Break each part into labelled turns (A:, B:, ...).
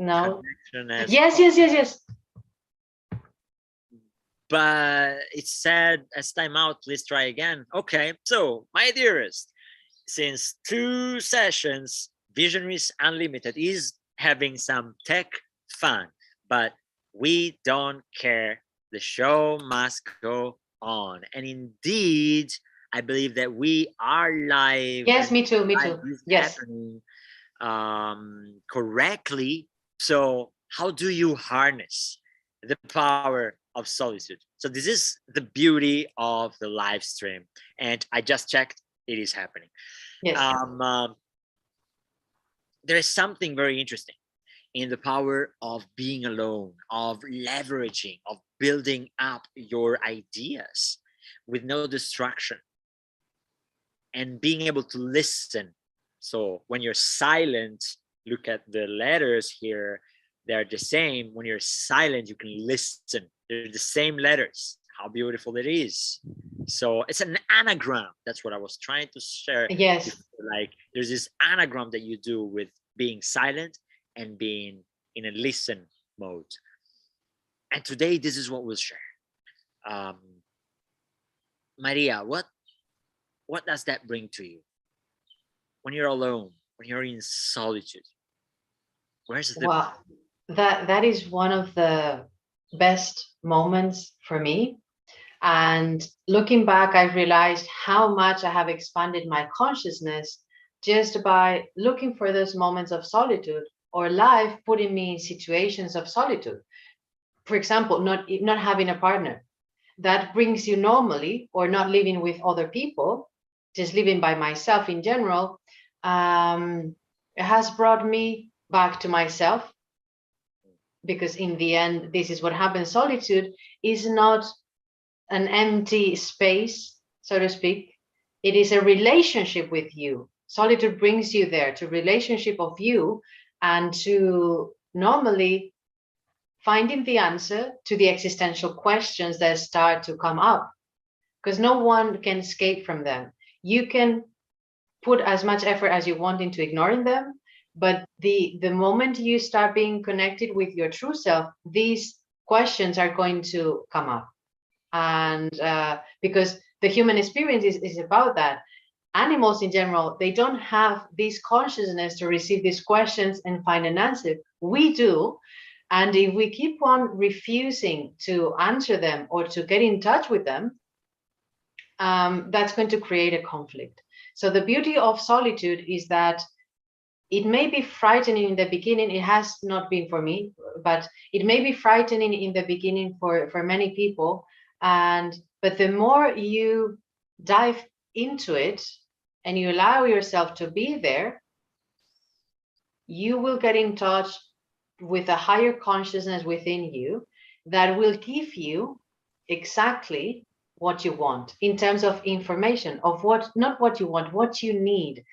A: No.
B: connection as
A: Yes, yes, yes, yes.
B: but it said as timeout, please try again. Okay, so my dearest, since 2 sessions, Visionaries Unlimited is having some tech fun, but we don't care. The show must go on. And indeed, I believe that we are live.
A: Yes,
B: And
A: me too, me
B: life
A: too.
B: is
A: Yes.
B: happening correctly. So how do you harness the power of solitude? So this is the beauty of the live stream, and I just checked, it is happening.
A: Yes.
B: There is something very interesting in the power of being alone, of leveraging, of building up your ideas with no distraction, and being able to listen. So when you're silent, look at the letters here, they're the same. When you're silent, you can listen. They're the same letters. How beautiful it is. So it's an anagram. That's what I was trying to share.
A: Yes.
B: Like there's this anagram that you do with being silent and being in a listen mode. And today, this is what we'll share. Um, Maria, what does that bring to you when you're alone, when you're in solitude? Where's the
A: Wow. That is one of the best moments for me. And looking back, I realized how much I have expanded my consciousness just by looking for those moments of solitude, or life putting me in situations of solitude. For example, not having a partner. That brings you normally, or not living with other people, just living by myself in general, it has brought me back to myself, because in the end, this is what happens. Solitude is not an empty space, so to speak. It is a relationship with you. Solitude brings you there to relationship of you, and to normally finding the answer to the existential questions that start to come up, because no one can escape from them. You can put as much effort as you want into ignoring them, but the moment you start being connected with your true self, these questions are going to come up. And because the human experience is about that. Animals in general, they don't have this consciousness to receive these questions and find an answer. We do. And if we keep on refusing to answer them or to get in touch with them, that's going to create a conflict. So the beauty of solitude is that it may be frightening in the beginning. It has not been for me, but it may be frightening in the beginning for many people. But the more you dive into it and you allow yourself to be there, you will get in touch with a higher consciousness within you that will give you exactly what you want in terms of information of what, not what you want, what you need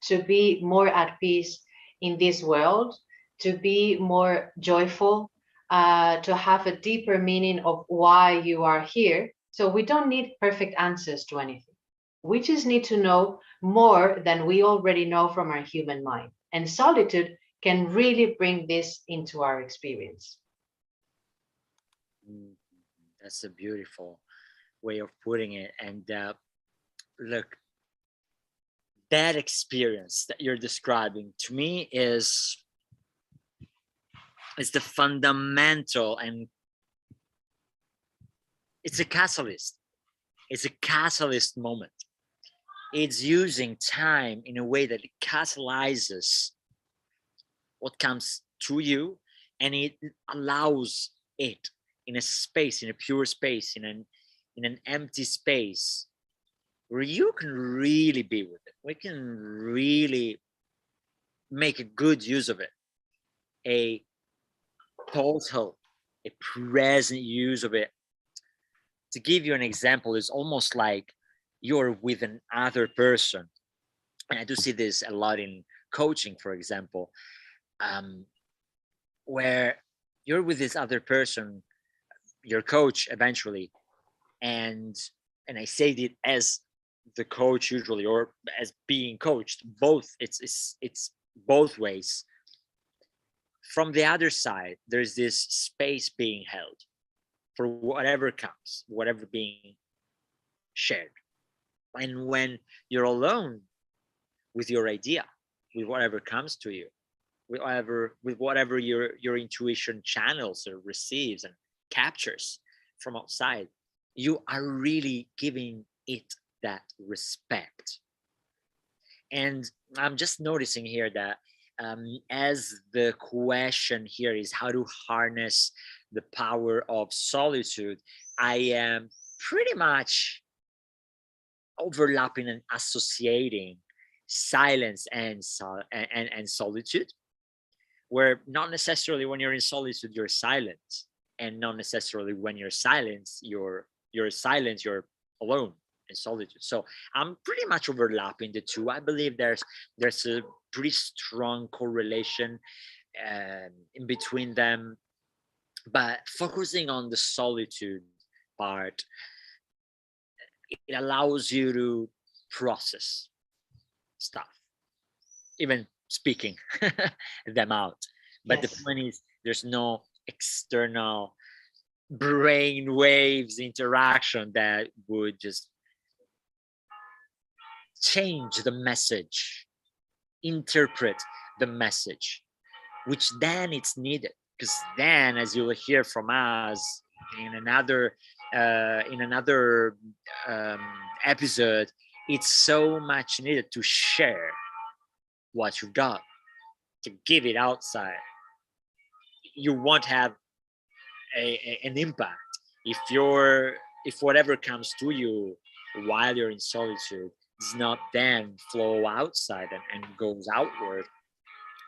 A: to be more at peace in this world, to be more joyful, to have a deeper meaning of why you are here. So we don't need perfect answers to anything. We just need to know more than we already know from our human mind. And solitude can really bring this into our experience.
B: That's a beautiful way of putting it. And look, that experience that you're describing to me is the fundamental, and it's a catalyst. It's a catalyst moment. It's using time in a way that it catalyzes what comes to you, and it allows it in a space, in a pure space, in an empty space, where you can really be with it. We can really make a good use of it. A total, a present use of it. To give you an example, it's almost like you're with another person. And I do see this a lot in coaching, for example, where you're with this other person, your coach eventually, and I say it as the coach usually, or as being coached. Both, it's both ways. from the other side, there's this space being held for whatever comes, whatever being shared. And when you're alone with your idea, with whatever comes to you, with whatever your intuition channels or receives and captures from outside, you are really giving it that respect. And I'm just noticing here that as the question here is how to harness the power of solitude, I am pretty much overlapping and associating silence and solitude, where not necessarily when you're in solitude you're silent, and not necessarily when you're silent you're silent, you're alone in solitude. So I'm pretty much overlapping the two. I believe there's a pretty strong correlation in between them, but focusing on the solitude part, it allows you to process stuff, even speaking them out. But the
A: Yes.
B: point is, there's no external brain waves interaction that would just change the message, interpret the message, which then it's needed. Because then, as you will hear from us in another um, episode, it's so much needed to share what you got, to give it outside. You won't have an impact if whatever comes to you while you're in solitude does not then flow outside and goes outward.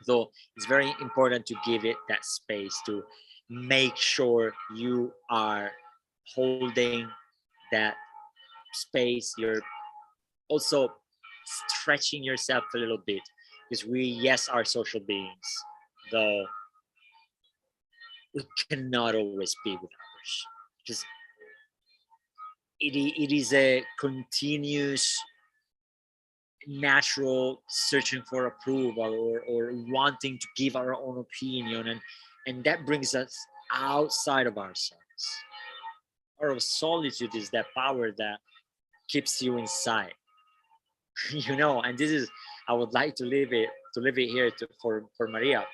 B: Though it's very important to give it that space, to make sure you are holding that space. You're also stretching yourself a little bit, because we, yes, are social beings, though we cannot always be with others, because it is a continuous natural searching for approval, or wanting to give our own opinion, and that brings us outside of ourselves. Our solitude is that power that keeps you inside. And this is, I would like to leave it here for Maria.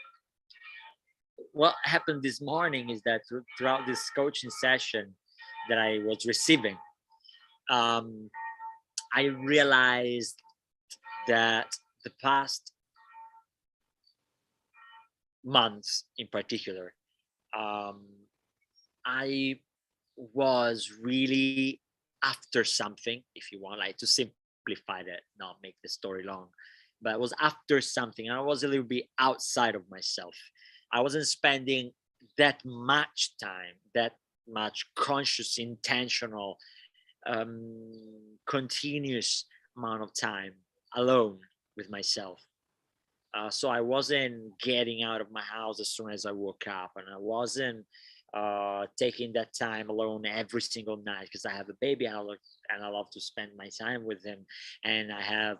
B: What happened this morning is that throughout this coaching session that I was receiving, um, I realized that the past months in particular, um, I was really after something, if you want, like, to simplify that, not make the story long, but I was after something, and I was a little bit outside of myself. I wasn't spending that much time, that much conscious, intentional, continuous amount of time alone with myself. So I wasn't getting out of my house as soon as I woke up, and I wasn't taking that time alone every single night, because I have a baby, and I love to spend my time with him, and I have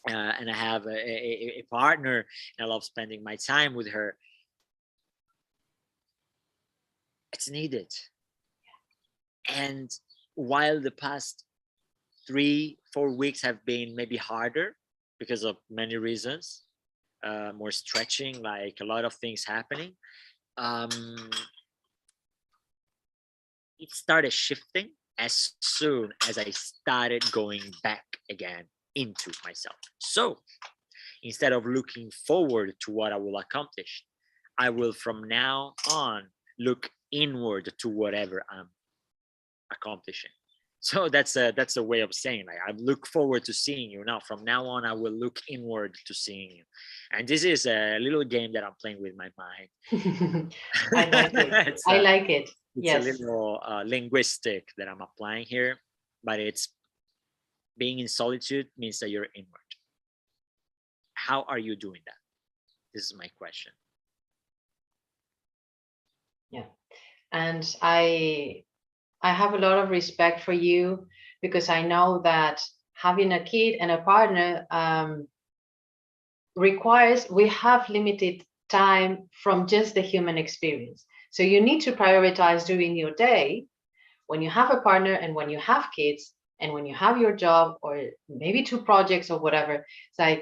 B: a partner, and I love spending my time with her. It's needed. And while the past 3-4 weeks have been maybe harder because of many reasons, more stretching, like a lot of things happening, um, it started shifting as soon as I started going back again into myself. So instead of looking forward to what I will accomplish, I will from now on look inward to whatever I'm accomplishing. So that's a way of saying, like, I look forward to seeing you. Now from now on, I will look inward to seeing you. And this is a little game that I'm playing with my mind.
A: I like it.
B: it's
A: I
B: a,
A: like it.
B: it's a
A: Yes.
B: little linguistic that I'm applying here, but it's being in solitude means that you're inward. How are you doing that? This is my question.
A: Yeah. And I have a lot of respect for you, because I know that having a kid and a partner requires, we have limited time from just the human experience. So you need to prioritize during your day when you have a partner and when you have kids and when you have your job or maybe two projects or whatever. It's like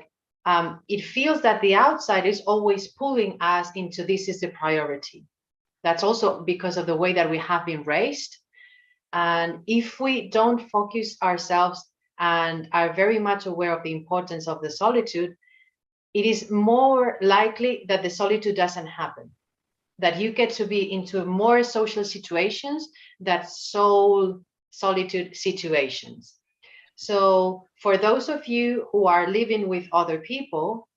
A: it feels that the outside is always pulling us into this is the priority. That's also because of the way that we have been raised. And if we don't focus ourselves and are very much aware of the importance of the solitude, it is more likely that the solitude doesn't happen, that you get to be into more social situations that solitude situations. So for those of you who are living with other people,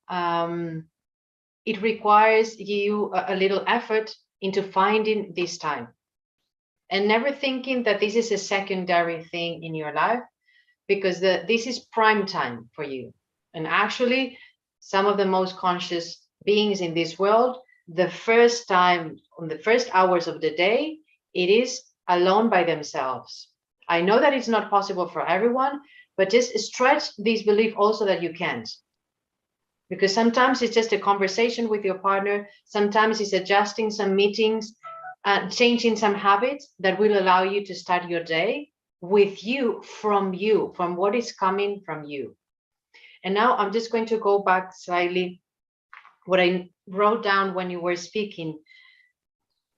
A: it requires you a little effort into finding this time and never thinking that this is a secondary thing in your life, because this is prime time for you. And actually, some of the most conscious beings in this world, the first time, on the first hours of the day, it is alone by themselves. I know that it's not possible for everyone, but just stretch this belief also that you can't. Because sometimes it's just a conversation with your partner, sometimes it's adjusting some meetings, changing some habits that will allow you to start your day with you, from what is coming from you. And now I'm just going to go back slightly what I wrote down when you were speaking.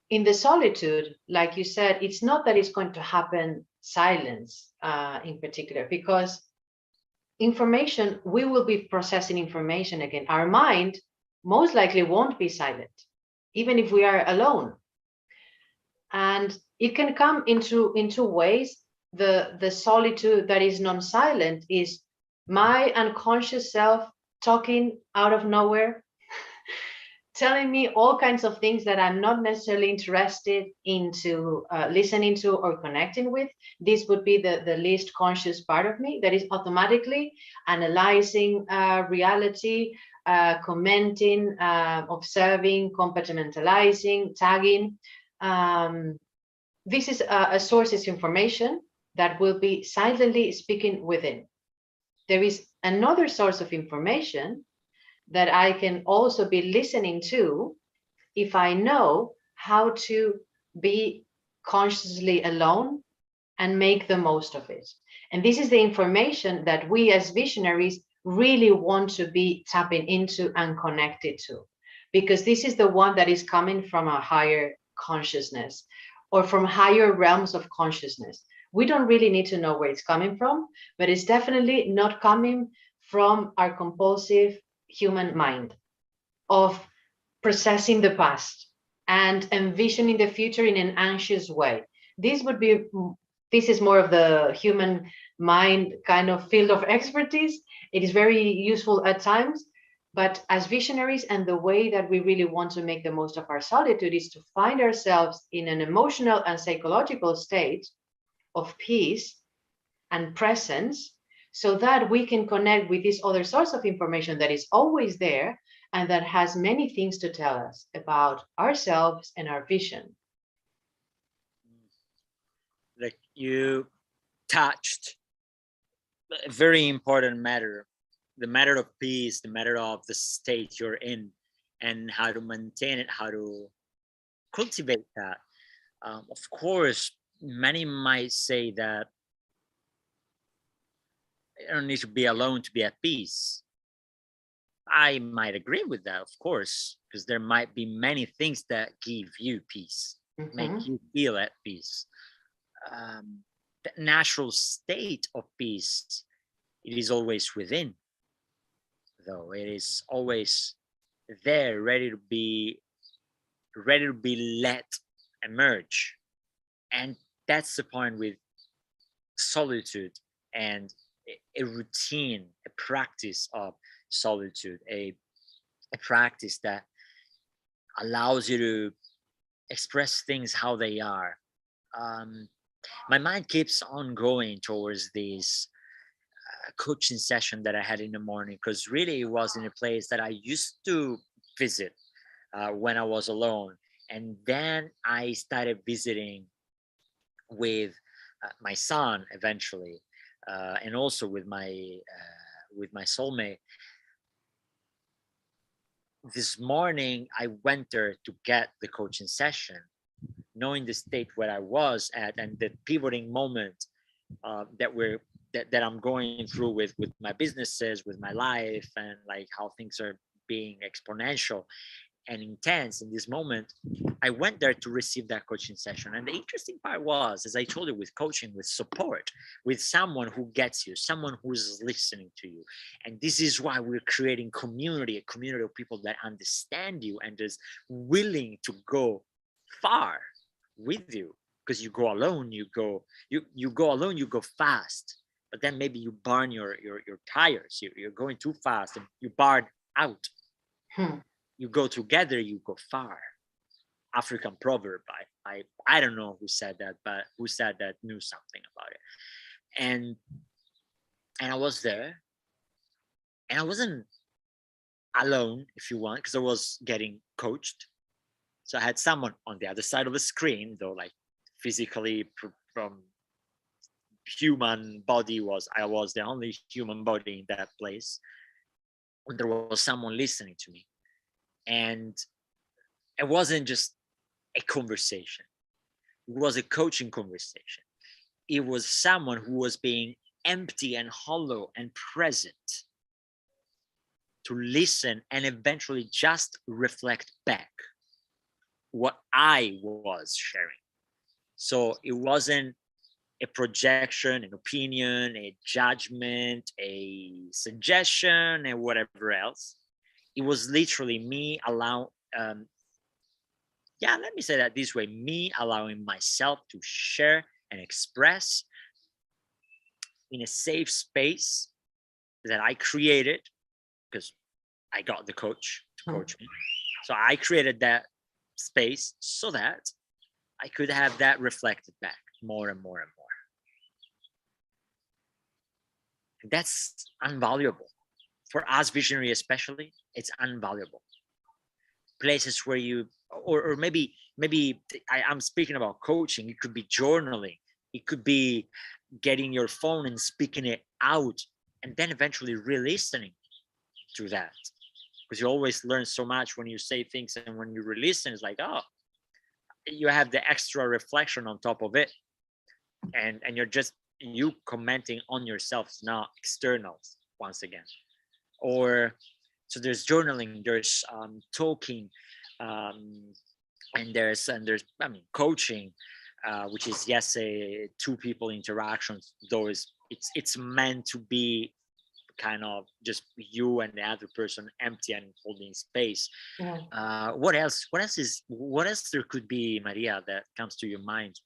A: In the solitude, like you said, it's not that it's going to happen silence in particular, because information, we will be processing information again. Our mind most likely won't be silent, even if we are alone. And it can come into ways. The solitude that is non-silent is my unconscious self talking out of nowhere, telling me all kinds of things that I'm not necessarily interested into listening to or connecting with. This would be the least conscious part of me that is automatically analyzing reality, commenting, observing, compartmentalizing, tagging. This is a source of information that will be silently speaking within. There is another source of information that I can also be listening to if I know how to be consciously alone and make the most of it. And this is the information that we as visionaries really want to be tapping into and connected to, because this is the one that is coming from a higher consciousness or from higher realms of consciousness. We don't really need to know where it's coming from, but it's definitely not coming from our compulsive human mind of processing the past and envisioning the future in an anxious way. This is more of the human mind kind of field of expertise. It is very useful at times, but as visionaries, and the way that we really want to make the most of our solitude is to find ourselves in an emotional and psychological state of peace and presence, so that we can connect with this other source of information that is always there and that has many things to tell us about ourselves and our vision.
B: Like, you touched a very important matter, the matter of peace, the matter of the state you're in, and how to maintain it, how to cultivate that. Of course, many might say that you don't need to be alone to be at peace. I might agree with that, of course, because there might be many things that give you peace, make you feel at peace. The natural state of peace, it is always within, though. It is always there, ready to be let emerge. And that's the point with solitude and a routine, a practice of solitude, a practice that allows you to express things how they are. My mind keeps on going towards this coaching session that I had in the morning, because really it was in a place that I used to visit when I was alone. And then I started visiting with my son eventually, and also with my soulmate. this morning I went there to get the coaching session, knowing the state where I was at and the pivoting moment that I'm going through with my businesses, with my life, and like how things are being exponential and intense in this moment. I went there to receive that coaching session. And the interesting part was, as I told you, with coaching, with support, with someone who gets you, someone who's listening to you. And this is why we're creating community, a community of people that understand you and is willing to go far with you. Because you go alone, you go alone, you go fast, but then maybe you burn your tires. You're going too fast and you burn out. You go together, you go far. African proverb. I don't know who said that, but who said that knew something about it. And I was there, and I wasn't alone, if you want, because I was getting coached. So I had someone on the other side of the screen, though, like physically from human body I was the only human body in that place. And there was someone listening to me. And it wasn't just a conversation. It was a coaching conversation. It was someone who was being empty and hollow and present to listen and eventually just reflect back what I was sharing. So it wasn't a projection, an opinion, a judgment, a suggestion, and whatever else. It was literally me let me say that this way, me allowing myself to share and express in a safe space that I created, because I got the coach to coach me. So I created that space so that I could have that reflected back more and more and more. And that's invaluable. For us visionary especially, it's invaluable. Places where you, or maybe I'm speaking about coaching. It could be journaling. It could be getting your phone and speaking it out, and then eventually re-listening to that, because you always learn so much when you say things, and when you re-listen, it's like, oh, you have the extra reflection on top of it, and you're just you commenting on yourself, not external once again. Or so there's journaling, there's talking, and there's coaching, which is a two people interactions, though it's meant to be kind of just you and the other person empty and holding space. What else there could be, Maria, that comes to your mind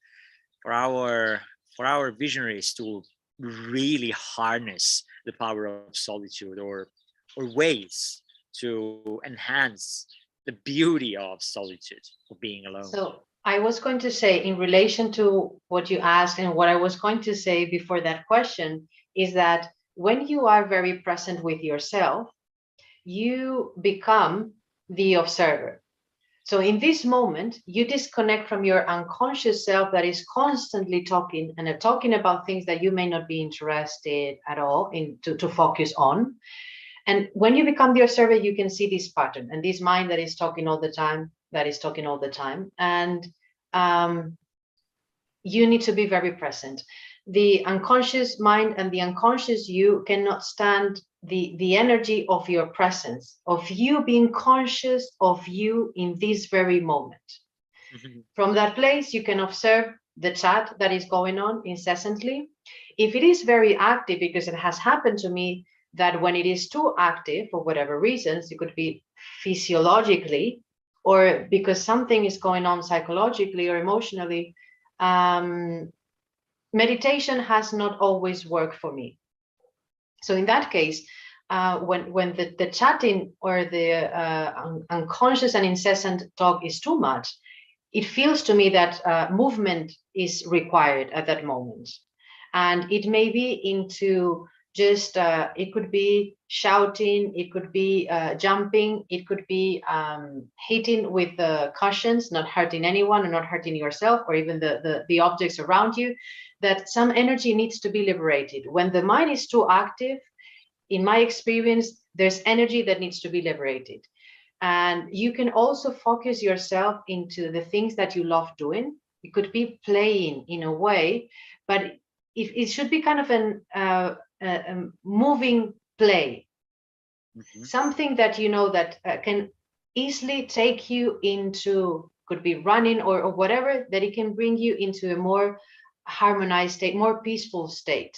B: for our visionaries to really harness the power of solitude, or ways to enhance the beauty of solitude, of being alone?
A: So I was going to say, in relation to what you asked, and what I was going to say before that question, is that when you are very present with yourself, you become the observer. So in this moment, you disconnect from your unconscious self that is constantly talking about things that you may not be interested at all to focus on. And when you become the observer, you can see this pattern and this mind that is talking all the time, And you need to be very present. The unconscious mind and the unconscious you cannot stand the energy of your presence, of you being conscious of you in this very moment. From that place, you can observe the chat that is going on incessantly. If it is very active, because it has happened to me that when it is too active, for whatever reasons, it could be physiologically, or because something is going on psychologically or emotionally, meditation has not always worked for me. So in that case, when the chatting or the unconscious and incessant talk is too much, it feels to me that movement is required at that moment. And it may be into just, it could be shouting, it could be jumping, it could be hitting with the cushions, not hurting anyone or not hurting yourself or even the objects around you, that some energy needs to be liberated. When the mind is too active, in my experience, there's energy that needs to be liberated. And you can also focus yourself into the things that you love doing. It could be playing in a way, but it should be kind of a moving play, something that you know that can easily take you into, could be running or whatever, that it can bring you into a more harmonized state, more peaceful state.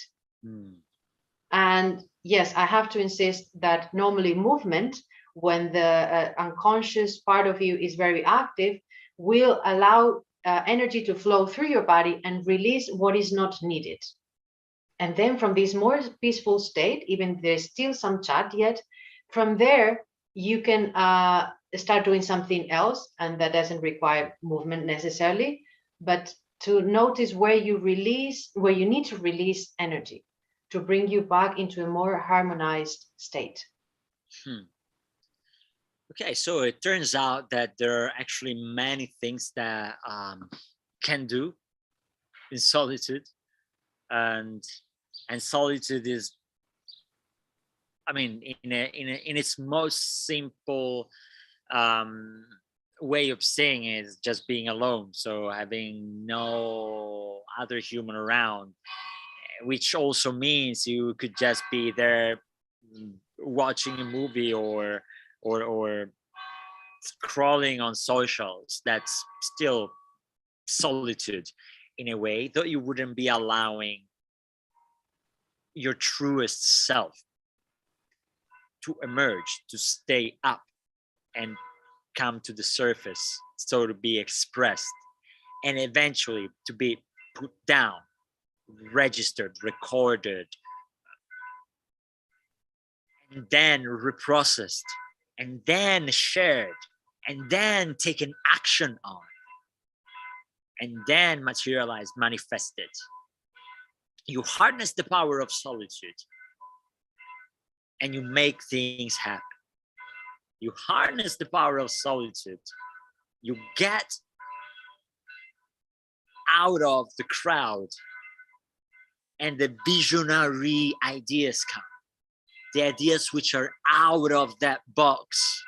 A: And yes, I have to insist that normally movement, when the unconscious part of you is very active, will allow energy to flow through your body and release what is not needed. And then from this more peaceful state, even there's still some chat yet, from there, you can start doing something else, and that doesn't require movement necessarily, but to notice where you release, where you need to release energy to bring you back into a more harmonized state.
B: Okay, so it turns out that there are actually many things that can do in solitude, and solitude is, I mean, in its most simple way of saying it, is just being alone. So having no other human around, which also means you could just be there watching a movie or scrolling on socials. That's still solitude in a way, though you wouldn't be allowing your truest self to emerge, to stay up and come to the surface, so to be expressed, and eventually to be put down, registered, recorded, and then reprocessed, and then shared, and then taken action on, and then materialized, manifested. You harness the power of solitude and you make things happen. You harness the power of solitude. You get out of the crowd and the visionary ideas come. The ideas which are out of that box.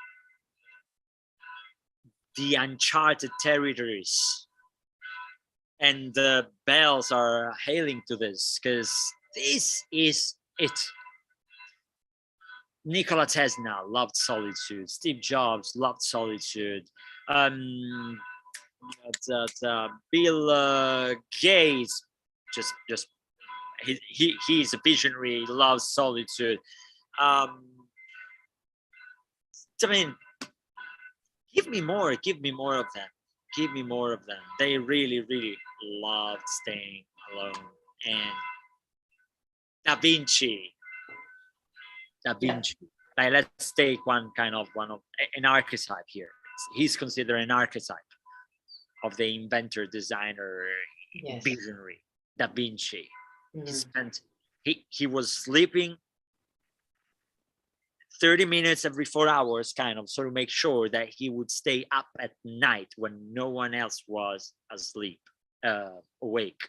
B: The uncharted territories. And the bells are hailing to this, because this is it. Nikola Tesla loved solitude. Steve Jobs loved solitude. Bill Gates, just he's a visionary. He loves solitude. I mean, give me more of them. Give me more of them. They really, really loved staying alone. And Da Vinci. Like, let's take one of an archetype here. He's considered an archetype of the inventor, designer, visionary. Da Vinci. He was sleeping 30 minutes every 4 hours, so to make sure that he would stay up at night when no one else was asleep, awake.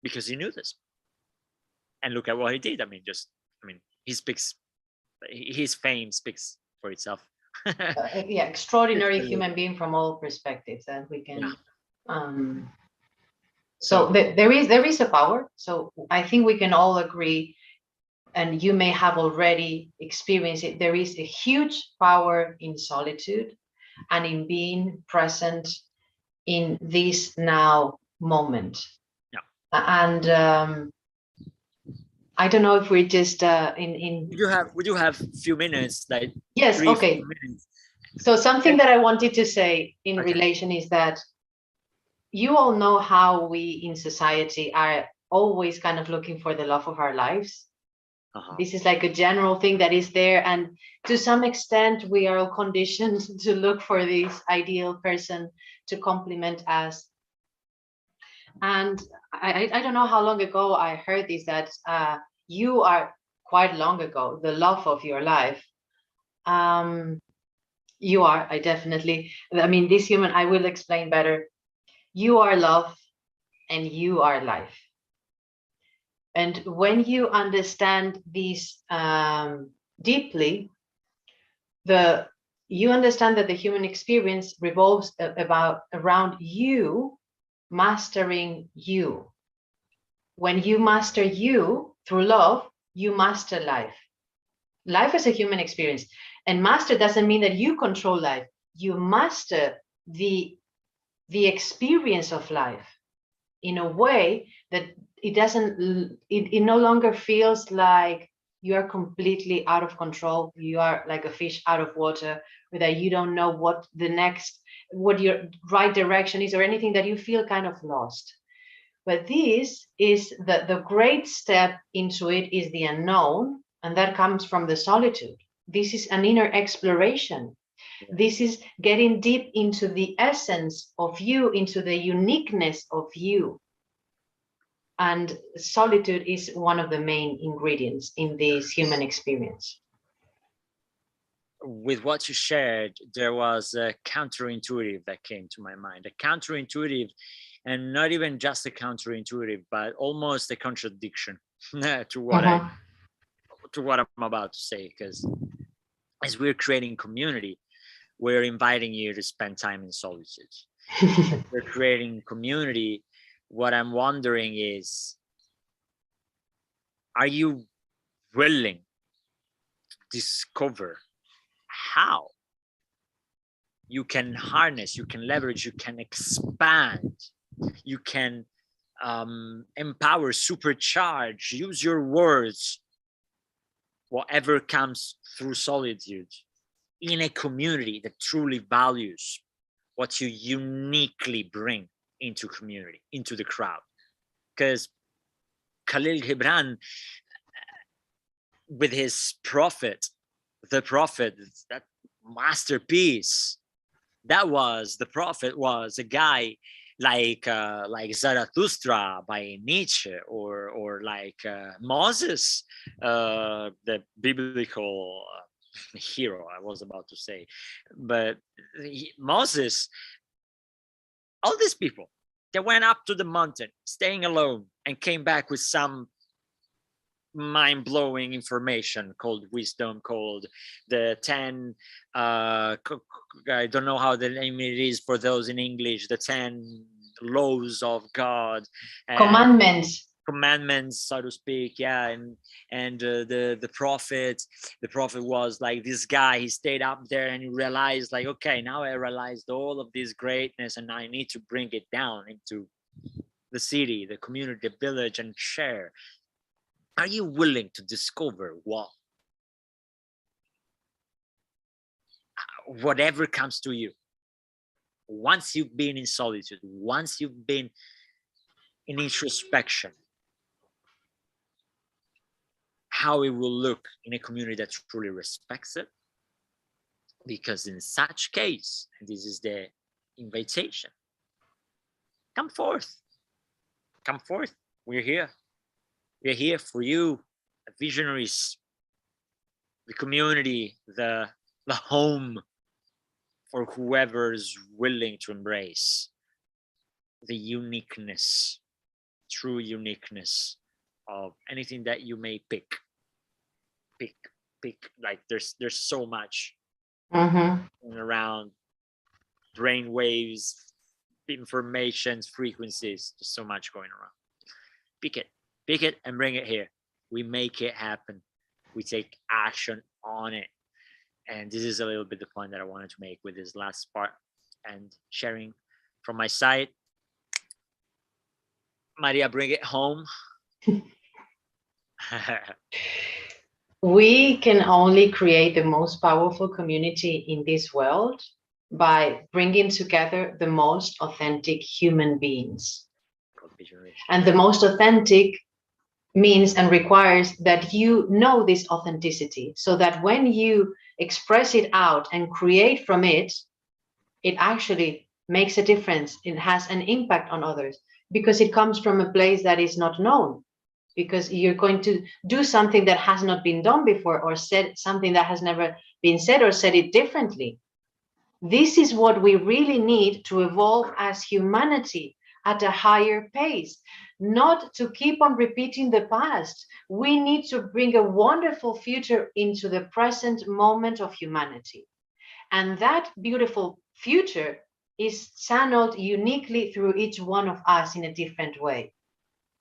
B: Because he knew this. And look at what he did. His fame speaks for itself.
A: Extraordinary human being from all perspectives, and we can. So there is a power. So I think we can all agree, and you may have already experienced it. There is a huge power in solitude and in being present in this now moment. And I don't know if we're just in.
B: Would you have a few minutes? Like
A: yes, okay. So something that I wanted to say in relation is that you all know how we in society are always kind of looking for the love of our lives. This is like a general thing that is there, and to some extent we are all conditioned to look for this ideal person to complement us. And I don't know how long ago I heard this, that you are quite long ago the love of your life. You are, this human, I will explain better. You are love and you are life. And when you understand this deeply, you understand that the human experience revolves around you mastering you. When you master you through love, you master life. Life is a human experience, and master doesn't mean that you control life. You master the experience of life in a way that it no longer feels like you are completely out of control. You are like a fish out of water, or that you don't know what your right direction is, or anything, that you feel kind of lost. But this is the great step into it, is the unknown, and that comes from the solitude. This is an inner exploration. This is getting deep into the essence of you, into the uniqueness of you. And solitude is one of the main ingredients in this human experience.
B: With what you shared, there was a counterintuitive that came to my mind. A counterintuitive, and not even just a counterintuitive, but almost a contradiction to what I'm about to say. Because as we're creating community, we're inviting you to spend time in solitude. We're creating community. What I'm wondering is, are you willing to discover how you can harness, you can leverage, you can expand, you can empower, supercharge, use your words, whatever comes through solitude, in a community that truly values what you uniquely bring into community, into the crowd? Because Khalil Gibran, with his Prophet, the Prophet, that masterpiece, the Prophet was a guy like Zarathustra by Nietzsche, or like Moses, the biblical hero, I was about to say. But Moses, all these people, they went up to the mountain, staying alone, and came back with some mind-blowing information called wisdom, called the 10 I don't know how the name it is for those in English, the 10 laws of God, commandments, so to speak. Yeah. And the prophet was like this guy. He stayed up there and he realized, like, okay, now I realized all of this greatness, and I need to bring it down into the city, the community, the village, and share. Are you willing to discover whatever comes to you once you've been in solitude, once you've been in introspection, how it will look in a community that truly respects it? Because in such case, and this is the invitation, come forth. We're here for you, Visionaries, the community, the home for whoever's willing to embrace the uniqueness, true uniqueness of anything that you may pick. Like there's so much around brain waves, informations, frequencies. There's so much going around. Pick it and bring it here. We make it happen. We take action on it. And this is a little bit the point that I wanted to make with this last part, and sharing from my side. Maria, bring it home.
A: We can only create the most powerful community in this world by bringing together the most authentic human beings. And the most authentic means and requires that you know this authenticity, so that when you express it out and create from it, it actually makes a difference. It has an impact on others, because it comes from a place that is not known, because you're going to do something that has not been done before, or said something that has never been said, or said it differently. This is what we really need to evolve as humanity at a higher pace. not to keep on repeating the past. We need to bring a wonderful future into the present moment of humanity. And that beautiful future is channeled uniquely through each one of us in a different way.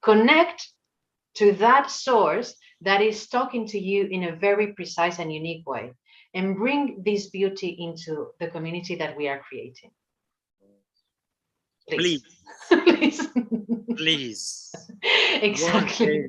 A: Connect to that source that is talking to you in a very precise and unique way, and bring this beauty into the community that we are creating. Please. Please.
B: Please.
A: Exactly.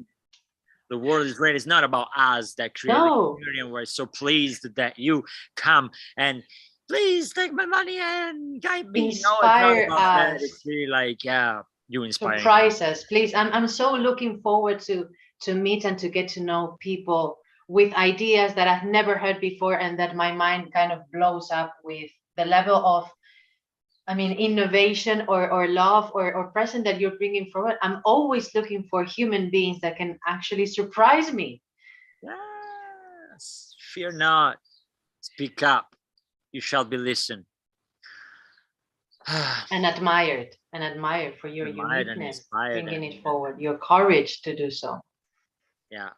B: The world is great. It's not about us that create the community, and we're so pleased that you come and please take my money and guide me.
A: Inspire
B: no, it's not about
A: us.
B: that. It's really like, yeah, you inspire.
A: Surprise us, please. I'm so looking forward to meet and to get to know people with ideas that I've never heard before, and that my mind kind of blows up with the level of, I mean, innovation or love or present that you're bringing forward. I'm always looking for human beings that can actually surprise me.
B: Yes. Fear not. Speak up. You shall be listened.
A: And admired for your uniqueness, bringing it forward, your courage to do so.
B: Yeah.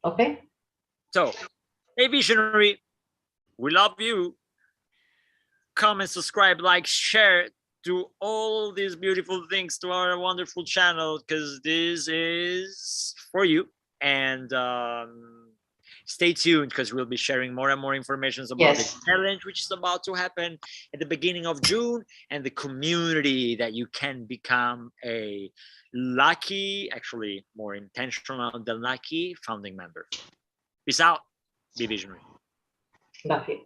A: Okay.
B: So, hey, Visionary, we love you. Comment, subscribe, like, share, do all these beautiful things to our wonderful channel, because this is for you. And stay tuned, because we'll be sharing more and more information about the challenge, which is about to happen at the beginning of June, and the community that you can become a lucky, actually more intentional than lucky founding member. Peace out. Be visionary.
A: Love you.